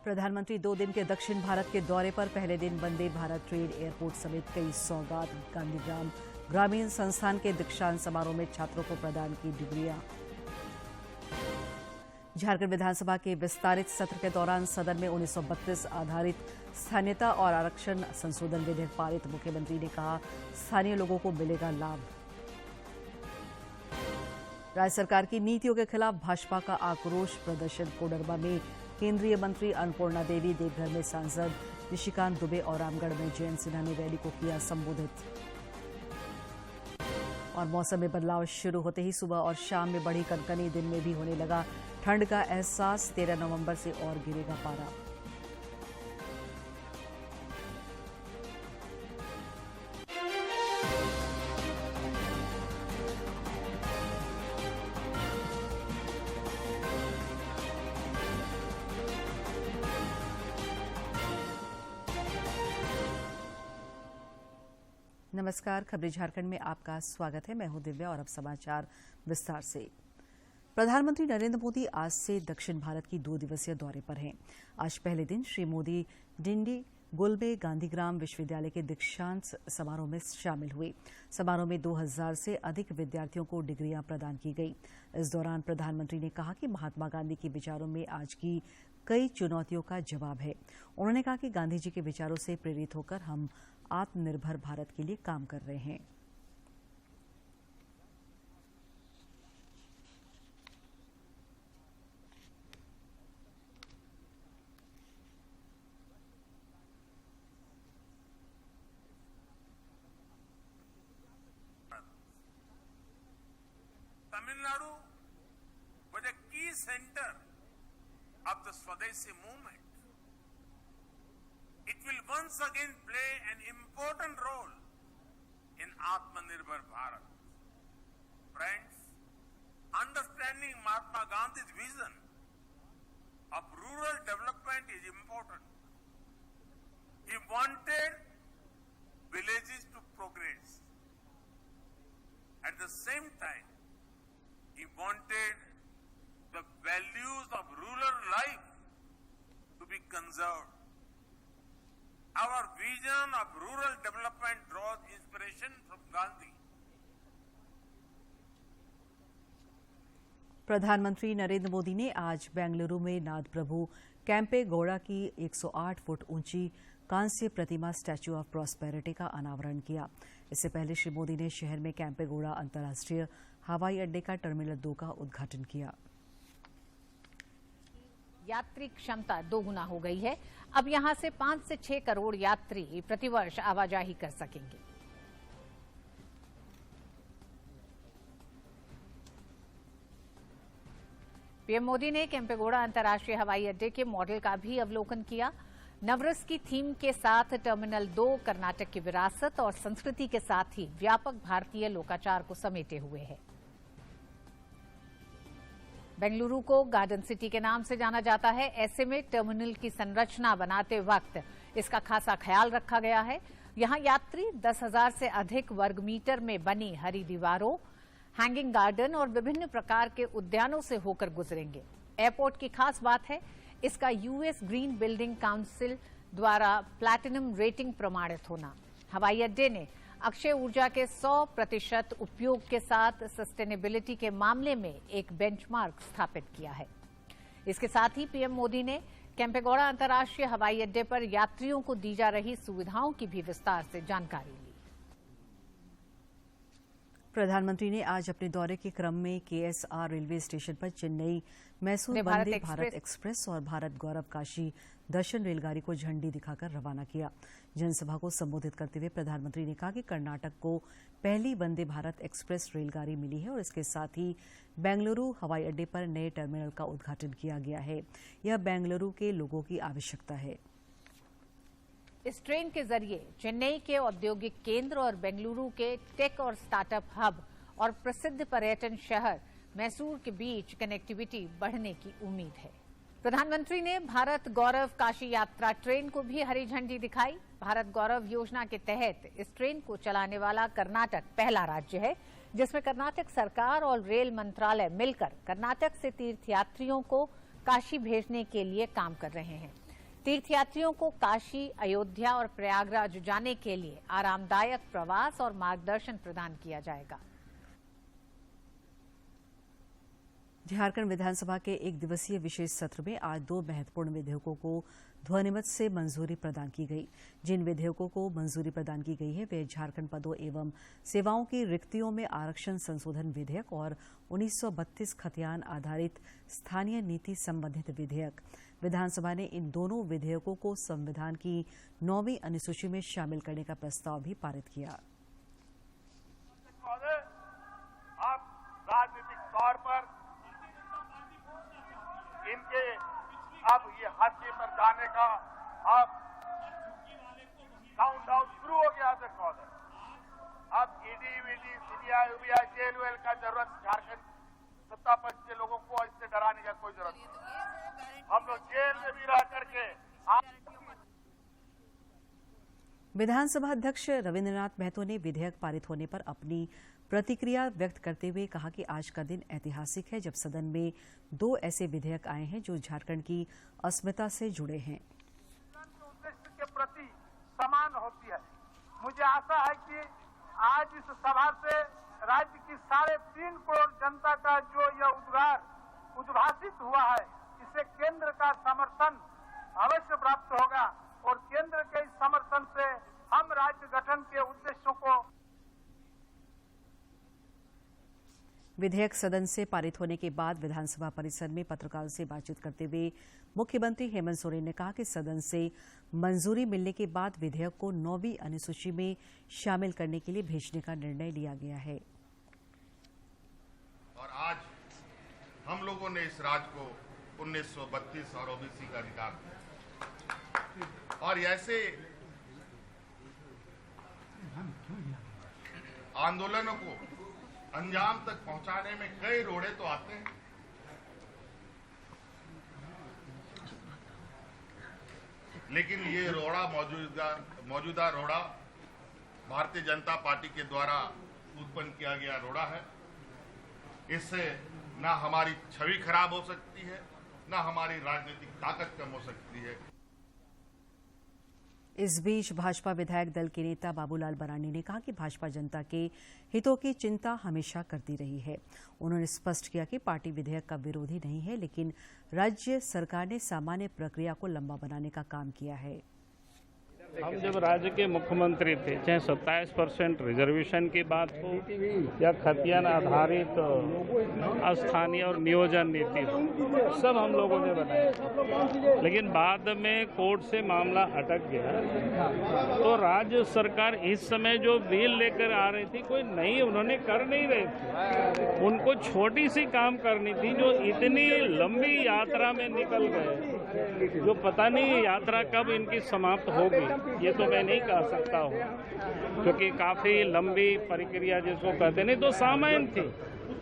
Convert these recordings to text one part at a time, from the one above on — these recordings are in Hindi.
प्रधानमंत्री 2 दिन के दक्षिण भारत के दौरे पर पहले दिन वंदे भारत ट्रेन एयरपोर्ट समेत कई सौगात। गांधीग्राम ग्रामीण संस्थान के दीक्षांत समारोह में छात्रों को प्रदान की डिग्रियां। झारखंड विधानसभा के विस्तारित सत्र के दौरान सदन में 1932 आधारित स्थानीयता और आरक्षण संशोधन विधेयक पारित। मुख्यमंत्री ने कहा, स्थानीय लोगों को मिलेगा लाभ। राज्य सरकार की नीतियों के खिलाफ भाजपा का आक्रोश प्रदर्शन। कोडरमा में केंद्रीय मंत्री अन्नपूर्णा देवी, देवघर में सांसद निशिकांत दुबे और रामगढ़ में जयंत सिन्हा ने रैली को किया संबोधित। और मौसम में बदलाव शुरू होते ही सुबह और शाम में बढ़ी कनकनी, दिन में भी होने लगा ठंड का एहसास। 13 नवंबर से और गिरेगा पारा। नमस्कार, खबरें झारखंड में आपका स्वागत है। मैं हूं दिव्या और अब समाचार विस्तार से। प्रधानमंत्री नरेंद्र मोदी आज से दक्षिण भारत की 2 दिवसीय दौरे पर हैं। आज पहले दिन श्री मोदी डिंडीगुल में गांधीग्राम विश्वविद्यालय के दीक्षांत समारोह में शामिल हुए। समारोह में 2000 से अधिक विद्यार्थियों को डिग्रियां प्रदान की गई। इस दौरान प्रधानमंत्री ने कहा कि महात्मा गांधी के विचारों में आज की कई चुनौतियों का जवाब है। उन्होंने कहा कि गांधी जी के विचारों से प्रेरित होकर हम आत्मनिर्भर भारत के लिए काम कर रहे हैं। Tamil Nadu was a key center of the Swadeshi movement. It will once again play an important role in Atmanirbhar Bharat. Friends, understanding Mahatma Gandhi's vision of rural development is important. He wanted villages to progress. At the same time, he wanted the values of rural life to be conserved. Our vision of rural development draws inspiration from Gandhi. प्रधानमंत्री नरेंद्र मोदी ने आज बेंगलुरु में नाथ प्रभु कैंपेगौड़ा की 108 फुट ऊंची कांस्य प्रतिमा स्टैच्यू ऑफ प्रॉस्पेरिटी का अनावरण किया। इससे पहले श्री मोदी ने शहर में कैंपेगौड़ा अंतर्राष्ट्रीय हवाई अड्डे का टर्मिनल 2 का उद्घाटन किया। यात्री क्षमता 2 गुना हो गई है। अब यहां से 5 से 6 करोड़ यात्री प्रतिवर्ष आवाजाही कर सकेंगे। पीएम मोदी ने केंपेगौड़ा अंतर्राष्ट्रीय हवाई अड्डे के मॉडल का भी अवलोकन किया। नवरस की थीम के साथ टर्मिनल 2 कर्नाटक की विरासत और संस्कृति के साथ ही व्यापक भारतीय लोकाचार को समेटे हुए है। बेंगलुरु को गार्डन सिटी के नाम से जाना जाता है। ऐसे में टर्मिनल की संरचना बनाते वक्त इसका खासा ख्याल रखा गया है। यहां यात्री 10,000 से अधिक वर्ग मीटर में बनी हरी दीवारों, हैंगिंग गार्डन और विभिन्न प्रकार के उद्यानों से होकर गुजरेंगे। एयरपोर्ट की खास बात है, इसका यूएस ग्रीन बिल्डिंग काउंसिल द्वारा प्लैटिनम रेटिंग प्रमाणित होना। हवाई अड्डे ने अक्षय ऊर्जा के 100% उपयोग के साथ सस्टेनेबिलिटी के मामले में एक बेंचमार्क स्थापित किया है। इसके साथ ही पीएम मोदी ने केंपेगौड़ा अंतर्राष्ट्रीय हवाई अड्डे पर यात्रियों को दी जा रही सुविधाओं की भी विस्तार से जानकारी ली। प्रधानमंत्री ने आज अपने दौरे के क्रम में केएसआर रेलवे स्टेशन पर चेन्नई मैसूर वंदे भारत एक्सप्रेस और भारत गौरव काशी दर्शन रेलगाड़ी को झंडी दिखाकर रवाना किया। जनसभा को संबोधित करते हुए प्रधानमंत्री ने कहा कि कर्नाटक को पहली वंदे भारत एक्सप्रेस रेलगाड़ी मिली है और इसके साथ ही बेंगलुरु हवाई अड्डे पर नए टर्मिनल का उद्घाटन किया गया है। यह बेंगलुरु के लोगों की आवश्यकता है। इस ट्रेन के जरिए चेन्नई के औद्योगिक केंद्र और बेंगलुरु के टेक और स्टार्टअप हब और प्रसिद्ध पर्यटन शहर मैसूर के बीच कनेक्टिविटी बढ़ने की उम्मीद है। प्रधानमंत्री ने भारत गौरव काशी यात्रा ट्रेन को भी हरी झंडी दिखाई। भारत गौरव योजना के तहत इस ट्रेन को चलाने वाला कर्नाटक पहला राज्य है, जिसमें कर्नाटक सरकार और रेल मंत्रालय मिलकर कर्नाटक से तीर्थयात्रियों को काशी भेजने के लिए काम कर रहे हैं। तीर्थयात्रियों को काशी, अयोध्या और प्रयागराज जाने के लिए आरामदायक प्रवास और मार्गदर्शन प्रदान किया जाएगा। झारखंड विधानसभा के एक दिवसीय विशेष सत्र में आज 2 महत्वपूर्ण विधेयकों को ध्वनिमत से मंजूरी प्रदान की गई। जिन विधेयकों को मंजूरी प्रदान की गई है वे झारखंड पदों एवं सेवाओं की रिक्तियों में आरक्षण संशोधन विधेयक और 1932 खतियान आधारित स्थानीय नीति संबंधित विधेयक। विधानसभा ने इन दोनों विधेयकों को संविधान की 9वीं अनुसूची में शामिल करने का प्रस्ताव भी पारित किया। आप राजनीतिक तौर पर इनके अब ये हाशिए पर जाने का अब काउंट डाउन शुरू हो गया है। अब ईडी, वीडी, सीबीआई, उबीआई, जेल वेल का जरूरत झारखंड सत्ता पक्ष के लोगों को इससे डराने का कोई जरूरत नहीं। हम लोग जेल में भी रह करके विधानसभा अध्यक्ष रविंद्रनाथ महतो ने विधेयक पारित होने पर अपनी प्रतिक्रिया व्यक्त करते हुए कहा कि आज का दिन ऐतिहासिक है जब सदन में 2 ऐसे विधेयक आए हैं जो झारखंड की अस्मिता से जुड़े हैं। उद्देश्य के प्रति समान होती है। मुझे आशा है कि आज इस सभा से राज्य की 3.5 करोड़ जनता का जो यह उद्गार उद्भासित हुआ है, इसे केंद्र का समर्थन अवश्य प्राप्त होगा और केंद्र के इस समर्थन से हम राज्य गठन के उद्देश्यों को। विधेयक सदन से पारित होने के बाद विधानसभा परिसर में पत्रकारों से बातचीत करते हुए मुख्यमंत्री हेमंत सोरेन ने कहा कि सदन से मंजूरी मिलने के बाद विधेयक को 9वीं अनुसूची में शामिल करने के लिए भेजने का निर्णय लिया गया है। और आज हम लोगों ने इस राज्य को 1932 और ओबीसी का अधिकार दिया और ऐसे आंदोलनों को अंजाम तक पहुंचाने में कई रोड़े तो आते हैं, लेकिन ये रोड़ा मौजूदा रोड़ा भारतीय जनता पार्टी के द्वारा उत्पन्न किया गया रोड़ा है। इससे ना हमारी छवि खराब हो सकती है, ना हमारी राजनीतिक ताकत कम हो सकती है। इस बीच भाजपा विधायक दल के नेता बाबूलाल बरानी ने कहा कि भाजपा जनता के हितों की चिंता हमेशा करती रही है। उन्होंने स्पष्ट किया कि पार्टी विधेयक का विरोधी नहीं है, लेकिन राज्य सरकार ने सामान्य प्रक्रिया को लंबा बनाने का काम किया है। हम जब राज्य के मुख्यमंत्री थे, चाहे 27% रिजर्वेशन की बात हो या खतियान आधारित स्थानीय और नियोजन नीति हो, सब हम लोगों ने बनाया। लेकिन बाद में कोर्ट से मामला अटक गया तो राज्य सरकार इस समय जो बिल लेकर आ रही थी कोई नई उन्होंने कर नहीं रहे थे। उनको छोटी सी काम करनी थी जो इतनी लंबी यात्रा में निकल गए, जो पता नहीं यात्रा कब इनकी समाप्त होगी ये तो मैं नहीं कह सकता हूँ, क्योंकि काफी लंबी प्रक्रिया जिसको कहते नहीं तो सामान्य थी।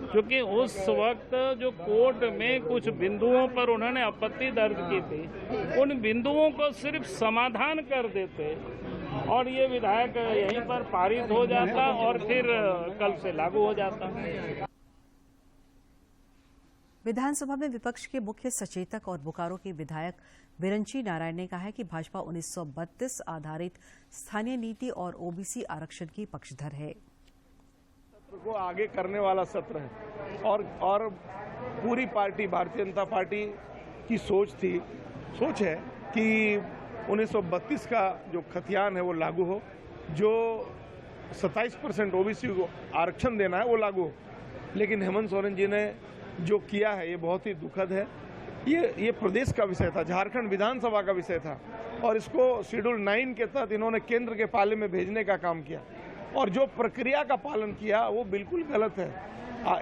क्योंकि उस वक्त जो कोर्ट में कुछ बिंदुओं पर उन्होंने आपत्ति दर्ज की थी, उन बिंदुओं को सिर्फ समाधान कर देते और ये विधेयक यहीं पर पारित हो जाता और फिर कल से लागू हो जाता। विधानसभा में विपक्ष के मुख्य सचेतक और बोकारो के विधायक बिरंची नारायण ने कहा है कि भाजपा 1932 आधारित स्थानीय नीति और ओबीसी आरक्षण की पक्षधर है। को आगे करने वाला सत्र है और पूरी पार्टी भारतीय जनता पार्टी की सोच है कि 1932 का जो खतियान है वो लागू हो, जो 27% ओबीसी को आरक्षण देना है वो लागू हो। लेकिन हेमंत सोरेन जी ने जो किया है ये बहुत ही दुखद है। ये प्रदेश का विषय था, झारखंड विधानसभा का विषय था और इसको शेड्यूल 9 के तहत इन्होंने केंद्र के पाले में भेजने का काम किया और जो प्रक्रिया का पालन किया वो बिल्कुल गलत है।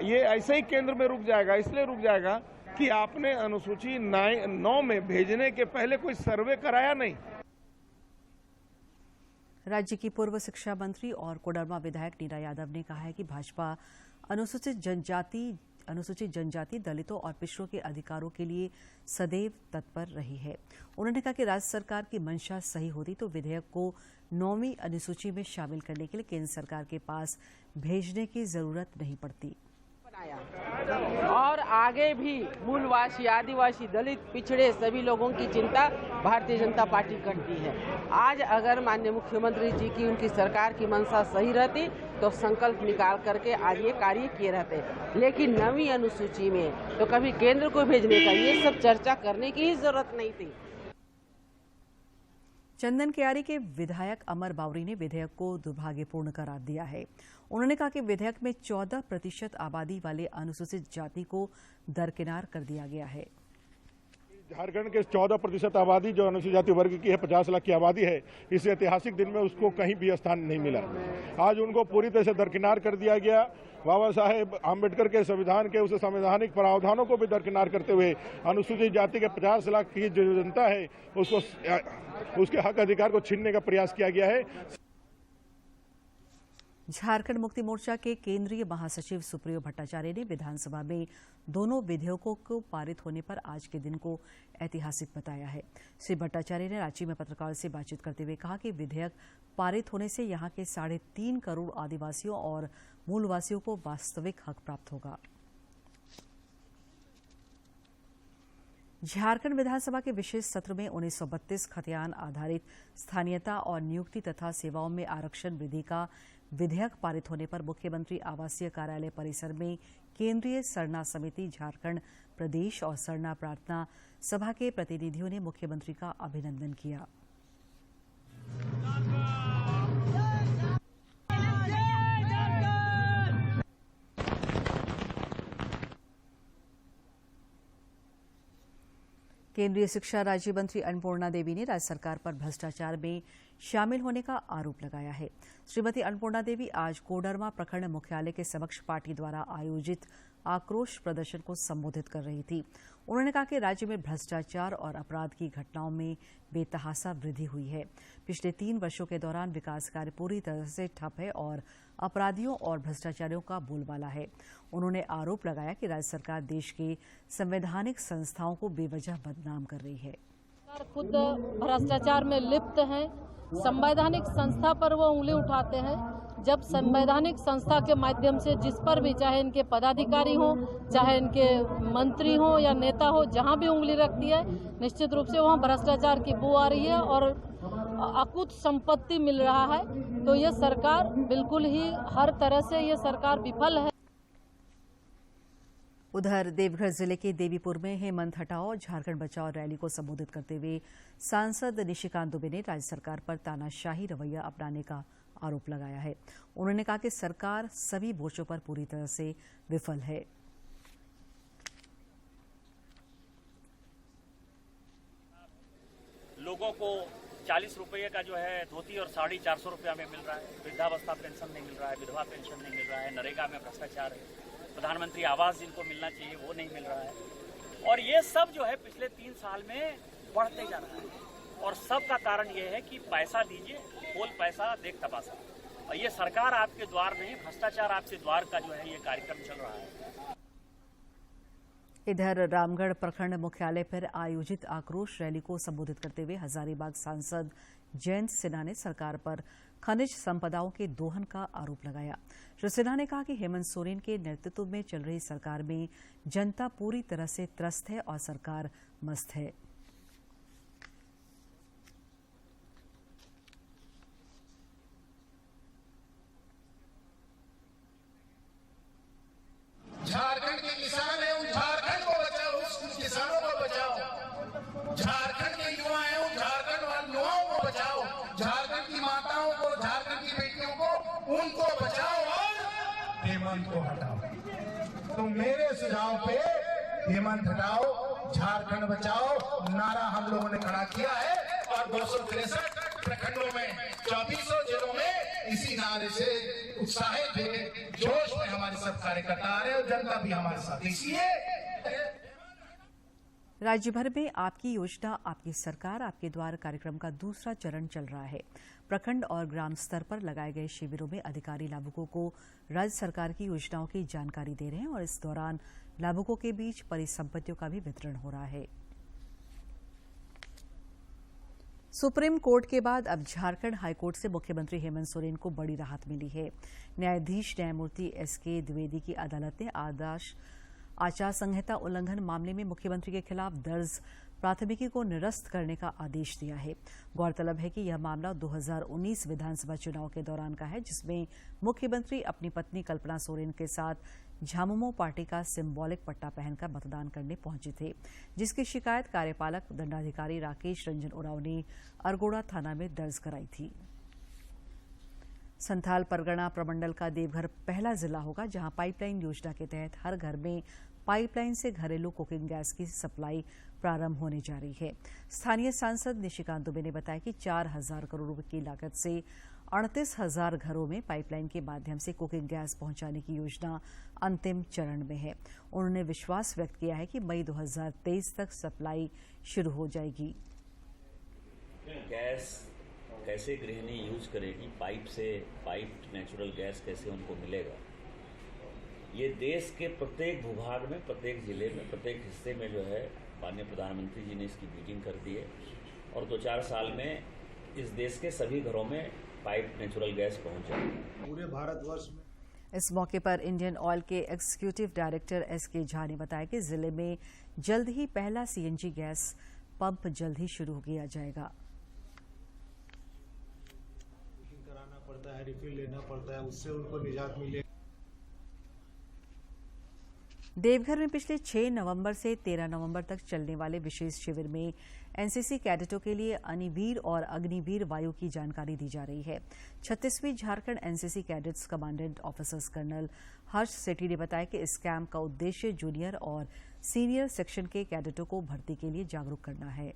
ये ऐसे ही केंद्र में रुक जाएगा, इसलिए रुक जाएगा कि आपने अनुसूची 9 में भेजने के पहले कोई सर्वे कराया नहीं। राज्य की पूर्व शिक्षा मंत्री और कोडरमा विधायक नीरा यादव ने कहा है कि भाजपा अनुसूचित जनजाति, दलितों और पिछड़ों के अधिकारों के लिए सदैव तत्पर रही है। उन्होंने कहा कि राज्य सरकार की मंशा सही होती तो विधेयक को 9वीं अनुसूची में शामिल करने के लिए केंद्र सरकार के पास भेजने की जरूरत नहीं पड़ती। और आगे भी मूलवासी, आदिवासी, दलित, पिछड़े सभी लोगों की चिंता भारतीय जनता पार्टी करती है। आज अगर माननीय मुख्यमंत्री जी की, उनकी सरकार की मंशा सही रहती तो संकल्प निकाल करके आज ये कार्य किए रहते, लेकिन नवीं अनुसूची में तो कभी केंद्र को भेजने का ये सब चर्चा करने की ही जरूरत नहीं थी। चंदन कियारी के विधायक अमर बावरी ने विधेयक को दुर्भाग्यपूर्ण करार दिया है। उन्होंने कहा कि विधेयक में 14% आबादी वाले अनुसूचित जाति को दरकिनार कर दिया गया है। झारखंड के 14% आबादी जो अनुसूचित जाति वर्ग की है, 50 लाख की आबादी है, इस ऐतिहासिक दिन में उसको कहीं भी स्थान नहीं मिला। आज उनको पूरी तरह से दरकिनार कर दिया गया। बाबा साहेब आम्बेडकर के संविधान के उस संवैधानिक प्रावधानों को भी दरकिनार करते हुए अनुसूचित जाति के 50 लाख की जो जनता है उसको, उसके हक अधिकार को छीनने का प्रयास किया गया है। झारखंड मुक्ति मोर्चा के केंद्रीय महासचिव सुप्रियो भट्टाचार्य ने विधानसभा में दोनों विधेयकों को पारित होने पर आज के दिन को ऐतिहासिक बताया है। श्री भट्टाचार्य ने रांची में पत्रकारों से बातचीत करते हुए कहा कि विधेयक पारित होने से यहां के 3.5 करोड़ आदिवासियों और मूलवासियों को वास्तविक हक प्राप्त होगा। झारखंड विधानसभा के विशेष सत्र में 1932 खतियान आधारित स्थानीयता और नियुक्ति तथा सेवाओं में आरक्षण वृद्धि का विधेयक पारित होने पर मुख्यमंत्री आवासीय कार्यालय परिसर में केंद्रीय सरना समिति झारखंड प्रदेश और सरना प्रार्थना सभा के प्रतिनिधियों ने मुख्यमंत्री का अभिनंदन किया। केंद्रीय शिक्षा राज्य मंत्री अन्नपूर्णा देवी ने राज्य सरकार पर भ्रष्टाचार में शामिल होने का आरोप लगाया है। श्रीमती अन्नपूर्णा देवी आज कोडरमा प्रखंड मुख्यालय के समक्ष पार्टी द्वारा आयोजित आक्रोश प्रदर्शन को संबोधित कर रही थी। उन्होंने कहा कि राज्य में भ्रष्टाचार और अपराध की घटनाओं में बेतहासा वृद्धि हुई है। पिछले 3 वर्षों के दौरान विकास कार्य पूरी तरह से ठप है और अपराधियों और भ्रष्टाचारियों का बोलबाला है। उन्होंने आरोप लगाया कि राज्य सरकार देश के संवैधानिक संस्थाओं को बेवजह बदनाम कर रही है। खुद भ्रष्टाचार में लिप्त हैं, संवैधानिक संस्था पर वो उंगली उठाते हैं। जब संवैधानिक संस्था के माध्यम से जिस पर भी, चाहे इनके पदाधिकारी हो, चाहे इनके मंत्री हो या नेता हो, जहां भी उंगली रखती है निश्चित रूप से वहां भ्रष्टाचार की बू आ रही है और अकुत संपत्ति मिल रहा है। तो ये सरकार बिल्कुल ही हर तरह से ये सरकार विफल है। उधर देवघर जिले के देवीपुर में हेमंत हटाओ झारखंड बचाओ रैली को संबोधित करते हुए सांसद निशिकांत दुबे ने राज्य सरकार पर तानाशाही रवैया अपनाने का आरोप लगाया है। उन्होंने कहा कि सरकार सभी मोर्चों पर पूरी तरह से विफल है। लोगों को 40 रुपये का जो है धोती और साड़ी 400 रुपया में मिल रहा है। वृद्धावस्था पेंशन नहीं मिल रहा है, विधवा पेंशन नहीं मिल रहा है, नरेगा में भ्रष्टाचार है, प्रधानमंत्री आवास जिनको मिलना चाहिए वो नहीं मिल रहा है। और ये सब जो है पिछले 3 साल में बढ़ते जा रहा है और सब का कारण ये है कि पैसा दीजिए, बोल पैसा देख तमाशा। और ये सरकार आपके द्वार नहीं, भ्रष्टाचार आपके द्वार का जो है ये कार्यक्रम चल रहा है। इधर रामगढ़ प्रखंड मुख्यालय पर आयोजित आक्रोश रैली को संबोधित करते हुए हजारीबाग सांसद जयंत सिन्हा ने सरकार पर खनिज संपदाओं के दोहन का आरोप लगाया। श्री सिन्हा ने कहा कि हेमंत सोरेन के नेतृत्व में चल रही सरकार में जनता पूरी तरह से त्रस्त है और सरकार मस्त है। झारखंड के किसान है, उन झारखंड को बचाओ, उस किसानों को बचाओ। झारखंड के युवा है, उन झारखंड वाले युवाओं को बचाओ। झारखंड की माताओं को, झारखंड की बेटियों को, उनको बचाओ और हेमंत को हटाओ। तो मेरे सुझाव पे हेमंत हटाओ, झारखंड बचाओ नारा हम लोगों ने खड़ा किया है और 263 प्रखंडों में 2400 जिलों में इसी नारे से उत्साहित है, जोश में हमारे सब कार्यकर्ता आ रहे हैं और जनता भी हमारे साथ। इसलिए राज्य भर में आपकी योजना आपकी सरकार आपके द्वार कार्यक्रम का दूसरा चरण चल रहा है। प्रखंड और ग्राम स्तर पर लगाए गए शिविरों में अधिकारी लाभुकों को राज्य सरकार की योजनाओं की जानकारी दे रहे हैं और इस दौरान लाभुकों के बीच परिसंपत्तियों का भी वितरण हो रहा है। सुप्रीम कोर्ट के बाद अब झारखंड हाईकोर्ट से मुख्यमंत्री हेमंत सोरेन को बड़ी राहत मिली है। न्यायाधीश न्यायमूर्ति एसके द्विवेदी की अदालत ने आचार संहिता उल्लंघन मामले में मुख्यमंत्री के खिलाफ दर्ज प्राथमिकी को निरस्त करने का आदेश दिया है। गौरतलब है कि यह मामला 2019 विधानसभा चुनाव के दौरान का है, जिसमें मुख्यमंत्री अपनी पत्नी कल्पना सोरेन के साथ झामुमो पार्टी का सिंबॉलिक पट्टा पहनकर मतदान करने पहुंचे थे, जिसकी शिकायत कार्यपालक दंडाधिकारी राकेश रंजन उरांव ने अरगोड़ा थाना में दर्ज कराई थी। संथाल परगना प्रमंडल का देवघर पहला जिला होगा जहां पाइपलाइन योजना के तहत हर घर में पाइपलाइन से घरेलू कुकिंग गैस की सप्लाई प्रारंभ होने जा रही है। स्थानीय सांसद निशिकांत दुबे ने बताया कि 4,000 करोड़ रुपए की लागत से 38,000 घरों में पाइपलाइन के माध्यम से कुकिंग गैस पहुंचाने की योजना अंतिम चरण में है। उन्होंने विश्वास व्यक्त किया है कि मई 2023 तक सप्लाई शुरू हो जाएगी। गैस कैसे गृहिणी यूज करेगी, पाइप्ड नेचुरल गैस कैसे उनको मिलेगा, ये देश के प्रत्येक भूभाग में, प्रत्येक जिले में, प्रत्येक हिस्से में जो है माननीय प्रधानमंत्री जी ने इसकी मीटिंग कर दी है और 2-4 साल में इस देश के सभी घरों में पाइप्ड नेचुरल गैस पहुंच जाएगी पूरे भारतवर्ष में। इस मौके पर इंडियन ऑयल के एग्जीक्यूटिव डायरेक्टर एसके झा ने बताया कि जिले में जल्द ही पहला सीएनजी गैस पंप जल्द ही शुरू किया जाएगा। कराना पड़ता है, रिफिल लेना पड़ता है, उससे उनको निजात मिले। देवघर में पिछले 6 नवंबर से 13 नवंबर तक चलने वाले विशेष शिविर में एनसीसी कैडेटों के लिए अग्निवीर और अग्निवीर वायु की जानकारी दी जा रही है। 36वीं Jharkhand NCC cadets commandant officers colonel Harsh Sethi ने बताया कि इस कैंप का उद्देश्य जूनियर और सीनियर सेक्शन के कैडेटों को भर्ती के लिए जागरूक करना है।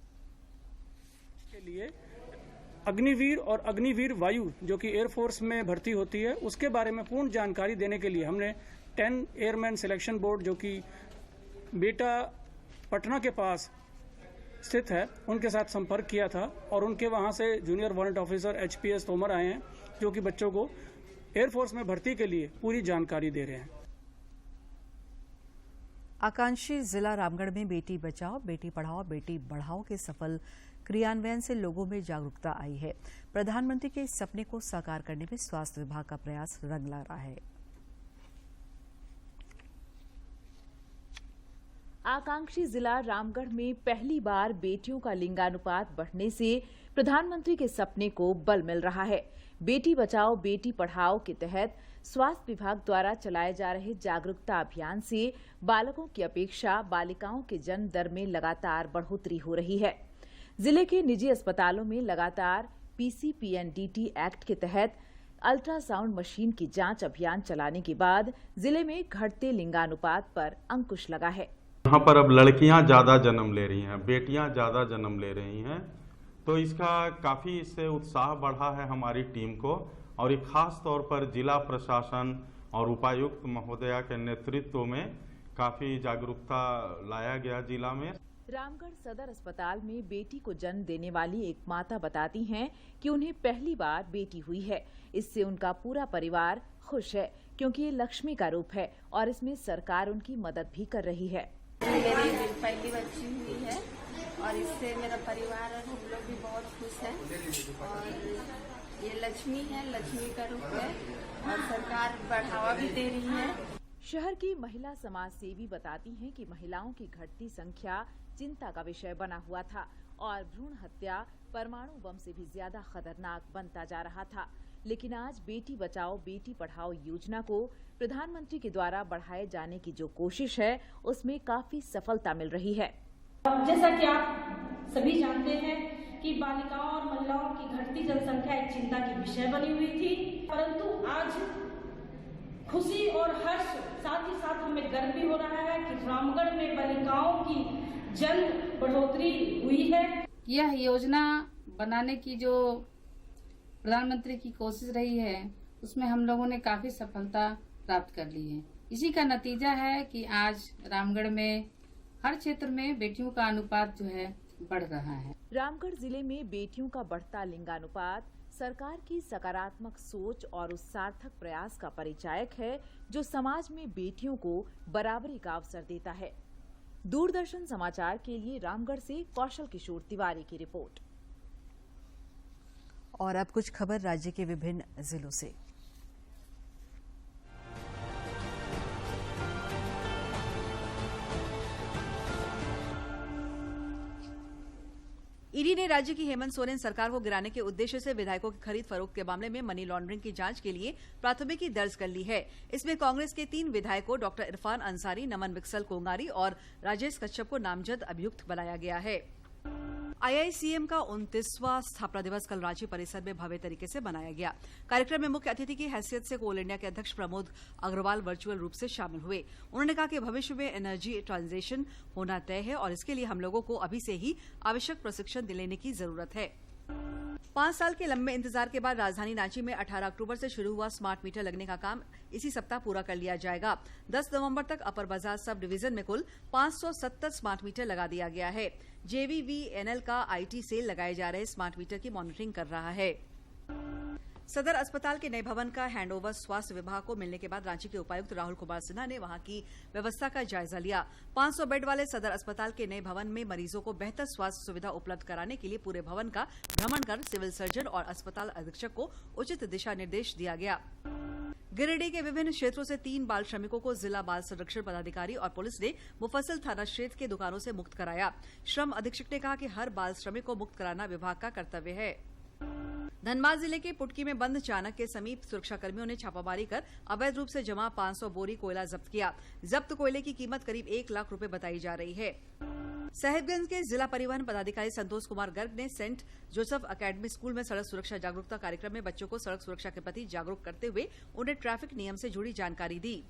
के लिए अग्निवीर और अग्निवीर वायु जो कि एयरफोर्स में भर्ती होती है, उसके बारे में पूर्ण जानकारी देने के लिए हमने 10 एयरमैन सिलेक्शन बोर्ड जो कि बेटा पटना के पास स्थित है, उनके साथ संपर्क किया था और उनके वहां से junior warrant officer HPS Tomar आए हैं, जो कि बच्चों को एयरफोर्स में भर्ती के लिए पूरी जानकारी दे रहे हैं। आकांक्षी जिला रामगढ़ में बेटी बचाओ बेटी पढ़ाओ बेटी बढ़ाओ के सफल क्रियान्वयन से लोगों में जागरूकता आई है। प्रधानमंत्री के इस सपने को साकार करने में स्वास्थ्य विभाग का प्रयास रंग ला रहा है। आकांक्षी जिला रामगढ़ में पहली बार बेटियों का लिंगानुपात बढ़ने से प्रधानमंत्री के सपने को बल मिल रहा है। बेटी बचाओ बेटी पढ़ाओ के तहत स्वास्थ्य विभाग द्वारा चलाए जा रहे जागरूकता अभियान से बालकों की अपेक्षा बालिकाओं के जन्म दर में लगातार बढ़ोतरी हो रही है। जिले के निजी अस्पतालों में लगातार पीसीपीएनडीटी एक्ट के तहत अल्ट्रासाउंड मशीन की जांच अभियान चलाने के बाद जिले में घटते लिंगानुपात पर अंकुश लगा है। यहाँ पर अब लड़कियां ज्यादा जन्म ले रही हैं, बेटियां ज्यादा जन्म ले रही हैं, तो इसका काफी इससे उत्साह बढ़ा है हमारी टीम को और एक खास तौर पर जिला प्रशासन और उपायुक्त महोदया के नेतृत्व में काफी जागरूकता लाया गया जिला में। रामगढ़ सदर अस्पताल में बेटी को जन्म देने वाली एक माता बताती हैं कि उन्हें पहली बार बेटी हुई है। इससे उनका पूरा परिवार खुश है क्योंकि ये लक्ष्मी का रूप है और इसमें सरकार उनकी मदद भी कर रही है। मेरी पहली बच्ची हुई है और इससे मेरा परिवार और हम लोग भी बहुत खुश हैं और ये लक्ष्मी है, लक्ष्मी का रूप है और सरकार बढ़ावा भी दे रही है। शहर की महिला समाज सेवी बताती हैं कि महिलाओं की घटती संख्या चिंता का विषय बना हुआ था और भ्रूण हत्या परमाणु बम से भी ज्यादा खतरनाक बनता जा रहा था, लेकिन आज बेटी बचाओ बेटी पढ़ाओ योजना को प्रधानमंत्री के द्वारा बढ़ाए जाने की जो कोशिश है उसमें काफी सफलता मिल रही है। जैसा कि आप सभी जानते हैं कि बालिकाओं और महिलाओं की घटती जनसंख्या एक चिंता की विषय बनी हुई थी, परंतु आज खुशी और हर्ष साथ ही साथ हमें गर्व भी हो रहा है कि रामगढ़ में बालिकाओं की जन्म बढ़ोतरी हुई है। यह योजना बनाने की जो प्रधानमंत्री की कोशिश रही है उसमें हम लोगों ने काफी सफलता प्राप्त कर ली है। इसी का नतीजा है कि आज रामगढ़ में हर क्षेत्र में बेटियों का अनुपात जो है बढ़ रहा है। रामगढ़ जिले में बेटियों का बढ़ता लिंगानुपात सरकार की सकारात्मक सोच और उस सार्थक प्रयास का परिचायक है जो समाज में बेटियों को बराबरी का अवसर देता है। दूरदर्शन समाचार के लिए रामगढ़ से कौशल किशोर तिवारी की रिपोर्ट। और अब कुछ खबर राज्य के विभिन्न जिलों से। ईडी ने राज्य की हेमंत सोरेन सरकार को गिराने के उद्देश्य से विधायकों की खरीद फरोख्त के मामले में मनी लॉन्ड्रिंग की जांच के लिए प्राथमिकी दर्ज कर ली है। इसमें कांग्रेस के 3 विधायकों डॉक्टर इरफान अंसारी, नमन विक्सल कोंगारी और राजेश कश्यप को नामजद अभियुक्त बनाया गया है। आईआईसीएम का 29वां स्थापना दिवस कल रांची परिसर में भव्य तरीके से मनाया गया। कार्यक्रम में मुख्य अतिथि की हैसियत से कोल इंडिया के अध्यक्ष प्रमोद अग्रवाल वर्चुअल रूप से शामिल हुए। उन्होंने कहा कि भविष्य में एनर्जी ट्रांजिशन होना तय है और इसके लिए हम लोगों को अभी से ही आवश्यक प्रशिक्षण दिलाने की जरूरत है। 5 साल के लंबे इंतजार के बाद राजधानी रांची में 18 अक्टूबर से शुरू हुआ स्मार्ट मीटर लगने का काम इसी सप्ताह पूरा कर लिया जाएगा। 10 नवंबर तक अपर बाजार सब डिवीजन में कुल 570 स्मार्ट मीटर लगा दिया गया है। JVVNL का IT सेल लगाए जा रहे स्मार्ट मीटर की मॉनिटरिंग कर रहा है। सदर अस्पताल के नए भवन का हैंडओवर स्वास्थ्य विभाग को मिलने के बाद रांची के उपायुक्त राहुल कुमार सिन्हा ने वहां की व्यवस्था का जायजा लिया। 500 बेड वाले सदर अस्पताल के नए भवन में मरीजों को बेहतर स्वास्थ्य सुविधा उपलब्ध कराने के लिए पूरे भवन का भ्रमण कर सिविल सर्जन और अस्पताल अधीक्षक को उचित दिशा निर्देश दिया गया। गिरिडीह के विभिन्न क्षेत्रों से 3 बाल श्रमिकों को जिला बाल संरक्षण पदाधिकारी और पुलिस ने मुफस्सिल थाना क्षेत्र के दुकानों से मुक्त कराया। श्रम अधीक्षक ने कहा कि हर बाल श्रमिक को मुक्त कराना विभाग का कर्तव्य है। धनबाद जिले के पुटकी में बंद चाणक के समीप सुरक्षाकर्मियों ने छापामारी कर अवैध रूप से जमा 500 बोरी कोयला जब्त किया। जब्त कोयले की कीमत करीब 1 लाख रुपए बताई जा रही है। साहिबगंज के जिला परिवहन पदाधिकारी संतोष कुमार गर्ग ने सेंट जोसेफ अकेडमी स्कूल में सड़क सुरक्षा जागरूकता कार्यक्रम में बच्चों को सड़क सुरक्षा के प्रति जागरूक करते हुए उन्हें ट्रैफिक नियम से जुड़ी जानकारी दी।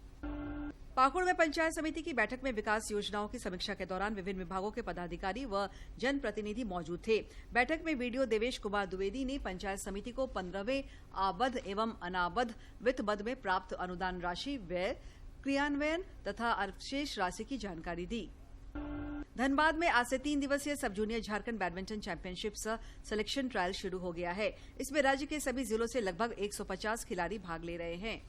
पाकुड़ में पंचायत समिति की बैठक में विकास योजनाओं की समीक्षा के दौरान विभिन्न विभागों के पदाधिकारी व जनप्रतिनिधि मौजूद थे। बैठक में वीडियो देवेश कुमार द्विवेदी ने पंचायत समिति को 15वें आबद्ध एवं अनाबद्ध वित्त मद में प्राप्त अनुदान राशि, व्यय, क्रियान्वयन तथा अवशेष राशि की जानकारी दी। धनबाद में आज से 3 दिवसीय सब junior Jharkhand badminton championship selection trial शुरू हो गया है। इसमें राज्य के सभी जिलों से लगभग 150 खिलाड़ी भाग ले रहे हैं।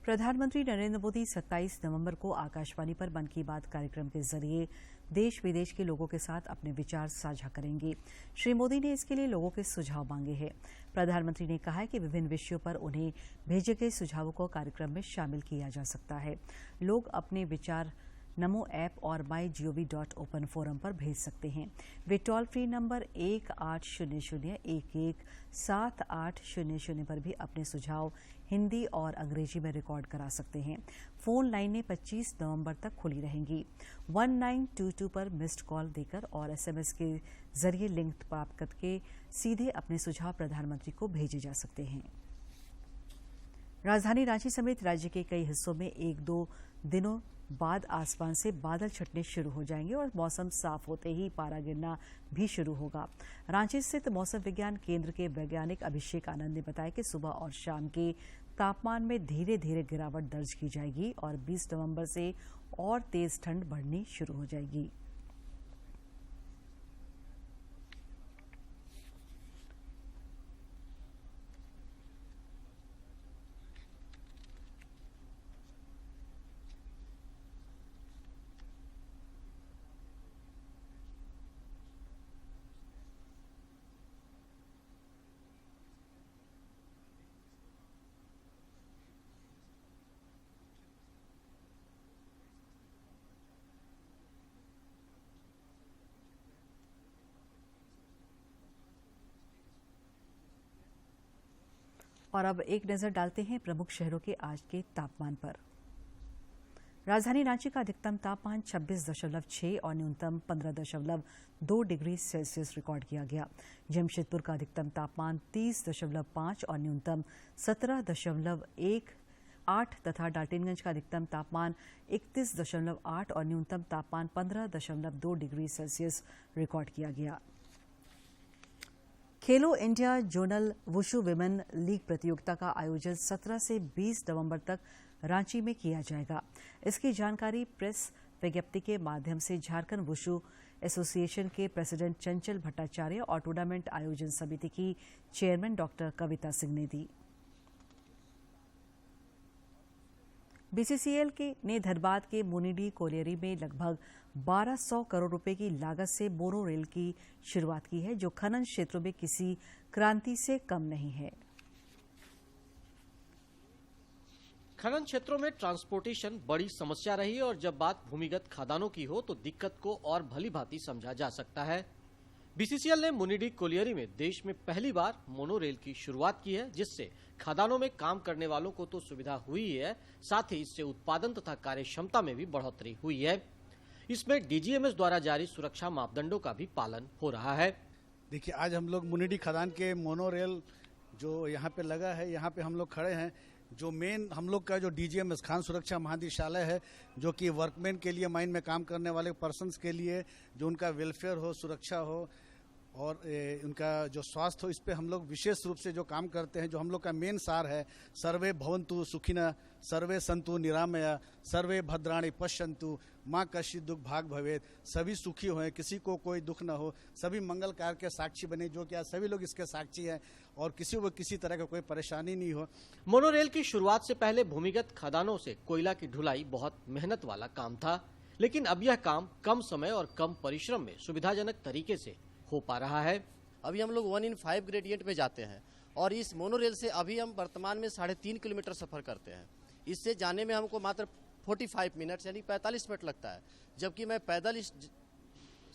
प्रधानमंत्री नरेंद्र मोदी 27 नवंबर को आकाशवाणी पर मन की बात कार्यक्रम के जरिए देश विदेश के लोगों के साथ अपने विचार साझा करेंगे। श्री मोदी ने इसके लिए लोगों के सुझाव मांगे हैं। प्रधानमंत्री ने कहा है कि विभिन्न विषयों पर उन्हें भेजे गए सुझावों को कार्यक्रम में शामिल किया जा सकता है। लोग अपने विचार नमो ऐप और mygov.open फोरम पर भेज सकते हैं। वे टोल फ्री नंबर 1800-117800 पर भी अपने सुझाव हिंदी और अंग्रेजी में रिकॉर्ड करा सकते हैं। फोन लाइनें 25 नवंबर तक खुली रहेंगी। 1922 पर मिस्ड कॉल देकर और SMS के जरिए लिंक प्राप्त करके सीधे अपने सुझाव प्रधानमंत्री को भेजे जा सकते हैं। राजधानी रांची समेत राज्य के कई हिस्सों में 1-2 दिनों बाद आसमान से बादल छटने शुरू हो जाएंगे और मौसम साफ होते ही पारा गिरना भी शुरू होगा। रांची स्थित मौसम विज्ञान केंद्र के वैज्ञानिक अभिषेक आनंद ने बताया कि सुबह और शाम के तापमान में धीरे धीरे गिरावट दर्ज की जाएगी और 20 नवंबर से और तेज ठंड बढ़नी शुरू हो जाएगी। और अब एक नजर डालते हैं प्रमुख शहरों के आज के तापमान पर। राजधानी रांची का अधिकतम तापमान 26.6 और न्यूनतम 15.2 डिग्री सेल्सियस रिकॉर्ड किया गया। जमशेदपुर का अधिकतम तापमान 30.5 और न्यूनतम 17.18 तथा डाल्टनगंज का अधिकतम तापमान 31.8 और न्यूनतम तापमान 15.2 डिग्री सेल्सियस रिकॉर्ड किया गया। खेलो India zonal wushu women league प्रतियोगिता का आयोजन 17 से 20 नवंबर तक रांची में किया जाएगा। इसकी जानकारी प्रेस विज्ञप्ति के माध्यम से झारखंड वुशु एसोसिएशन के प्रेसिडेंट चंचल भट्टाचार्य और टूर्नामेंट आयोजन समिति की चेयरमैन डॉक्टर कविता सिंह ने दी। बीसीसीएल ने धनबाद के मुनिडी कोलियरी में लगभग 1200 करोड़ रुपए की लागत से मोनो रेल की शुरुआत की है, जो खनन क्षेत्रों में किसी क्रांति से कम नहीं है। खनन क्षेत्रों में ट्रांसपोर्टेशन बड़ी समस्या रही और जब बात भूमिगत खदानों की हो तो दिक्कत को और भली भांति समझा जा सकता है। बीसीसीएल ने मुनिडी कोलियरी में देश में पहली बार मोनो रेल की शुरुआत की है, जिससे खदानों में काम करने वालों को तो सुविधा हुई है, साथ ही इससे उत्पादन तथा कार्य क्षमता में भी बढ़ोतरी हुई है। इसमें डीजीएमएस द्वारा जारी सुरक्षा मापदंडों का भी पालन हो रहा है। देखिए, आज हम लोग मुनिडी खदान के मोनो रेल जो यहाँ पे लगा है, यहाँ पे हम लोग खड़े हैं। जो मेन हम लोग का जो डीजीएमएस खान सुरक्षा महानिदेशालय है, जो कि वर्कमैन के लिए, माइन में काम करने वाले पर्सन्स के लिए जो उनका वेलफेयर हो, सुरक्षा हो और उनका जो स्वास्थ्य हो, इस पे हम लोग विशेष रूप से जो काम करते हैं। जो हम लोग का मेन सार है, सर्वे भवन्तु सुखिनः, सर्वे सन्तु निरामया, सर्वे भद्राणि पश्यन्तु, माँ कश्चित् दुख भाग भवेत्। सभी सुखी हों, किसी को कोई दुख न हो, सभी मंगल कार्य के साक्षी बने, जो कि आज सभी लोग इसके साक्षी हैं और किसी को किसी तरह का कोई परेशानी नहीं हो। मोनोरेल की शुरुआत से पहले भूमिगत खदानों से कोयला की ढुलाई बहुत मेहनत वाला काम था, लेकिन अब यह काम कम समय और कम परिश्रम में सुविधाजनक तरीके से हो पा रहा है। अभी हम लोग 1 in 5 ग्रेडियंट में जाते हैं और इस मोनोरेल से अभी हम वर्तमान में 3.5 किलोमीटर सफर करते हैं। इससे जाने में हमको मात्र 45 मिनट यानी 45 मिनट लगता है, जबकि मैं पैदल इस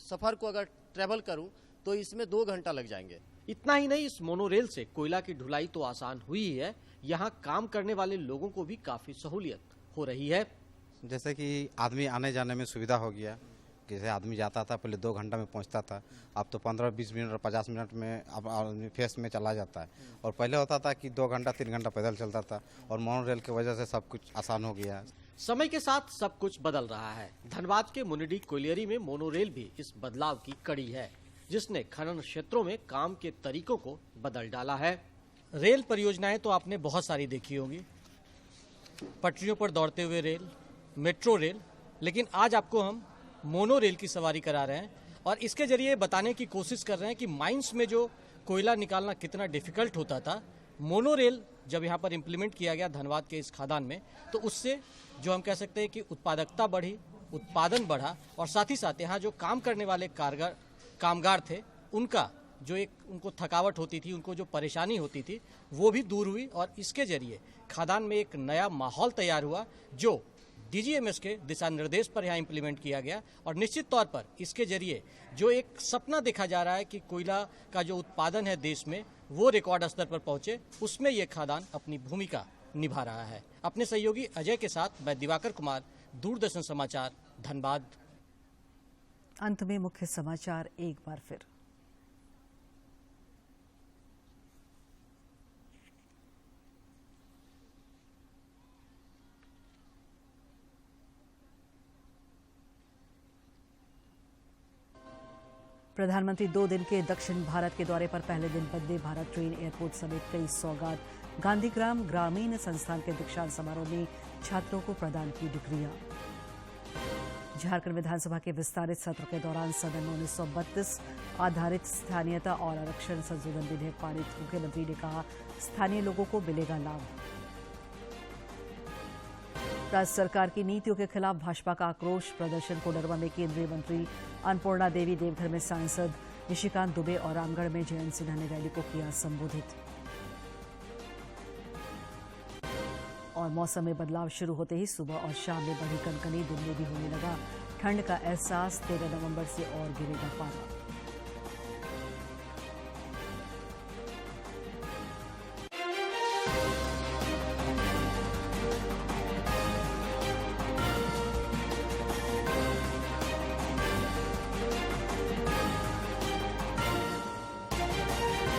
सफर को अगर ट्रेवल करूं तो इसमें 2 घंटा लग जाएंगे। इतना ही नहीं, इस मोनोरेल से कोयला की ढुलाई तो आसान हुई ही है, यहाँ काम करने वाले लोगों को भी काफी सहूलियत हो रही है। जैसे कि आदमी आने जाने में सुविधा हो गया। जैसे आदमी जाता था पहले 2 घंटा में पहुंचता था, अब तो 15-20 मिनट और 50 मिनट में अब आदमी फेस में चला जाता है। और पहले होता था कि 2 घंटा 3 घंटा पैदल चलता था, और मोनोरेल की वजह से सब कुछ आसान हो गया है। समय के साथ सब कुछ बदल रहा है। धनबाद के मुनिडी कोलियरी में मोनोरेल भी इस बदलाव की कड़ी है, जिसने खनन क्षेत्रों में काम के तरीकों को बदल डाला है। रेल परियोजनाएं तो आपने बहुत सारी देखी होंगी, पटरियों पर दौड़ते हुए रेल, मेट्रो रेल, लेकिन आज आपको हम मोनो रेल की सवारी करा रहे हैं और इसके जरिए बताने की कोशिश कर रहे हैं कि माइंस में जो कोयला निकालना कितना डिफिकल्ट होता था, मोनो रेल जब यहाँ पर इम्प्लीमेंट किया गया धनबाद के इस खादान में, तो उससे जो हम कह सकते हैं कि उत्पादकता बढ़ी, उत्पादन बढ़ा और साथ ही साथ यहाँ जो काम करने वाले कामगार थे, उनका जो एक उनको थकावट होती थी, उनको जो परेशानी होती थी, वो भी दूर हुई और इसके जरिए खादान में एक नया माहौल तैयार हुआ, जो डीजीएमएस के दिशा निर्देश पर यहाँ इम्प्लीमेंट किया गया। और निश्चित तौर पर इसके जरिए जो एक सपना देखा जा रहा है कि कोयला का जो उत्पादन है देश में वो रिकॉर्ड स्तर पर पहुंचे, उसमें ये खादान अपनी भूमिका निभा रहा है। अपने सहयोगी अजय के साथ मैं दिवाकर कुमार, दूरदर्शन समाचार, धनबाद। अंत में मुख्य समाचार एक बार फिर। प्रधानमंत्री 2 दिन के दक्षिण भारत के दौरे पर पहले दिन वंदे भारत ट्रेन, एयरपोर्ट समेत कई सौगात। गांधीग्राम ग्रामीण संस्थान के दीक्षांत समारोह में छात्रों को प्रदान की डिग्रियां। झारखंड विधानसभा के विस्तारित सत्र के दौरान सदन में 1932 आधारित स्थानीयता और आरक्षण संशोधन विधेयक पारित। मुख्यमंत्री ने कहा, स्थानीय लोगों को मिलेगा लाभ। राज्य सरकार की नीतियों के खिलाफ भाजपा का आक्रोश प्रदर्शन। कोडरमा में केंद्रीय मंत्री अन्नपूर्णा देवी, देवघर में सांसद निशिकांत दुबे और रामगढ़ में जयंत सिन्हा ने रैली को किया संबोधित। और मौसम में बदलाव शुरू होते ही सुबह और शाम में बढ़ी कनकनी, दिन में भी होने लगा ठंड का एहसास। 13 नवंबर से और गिरेगा पारा।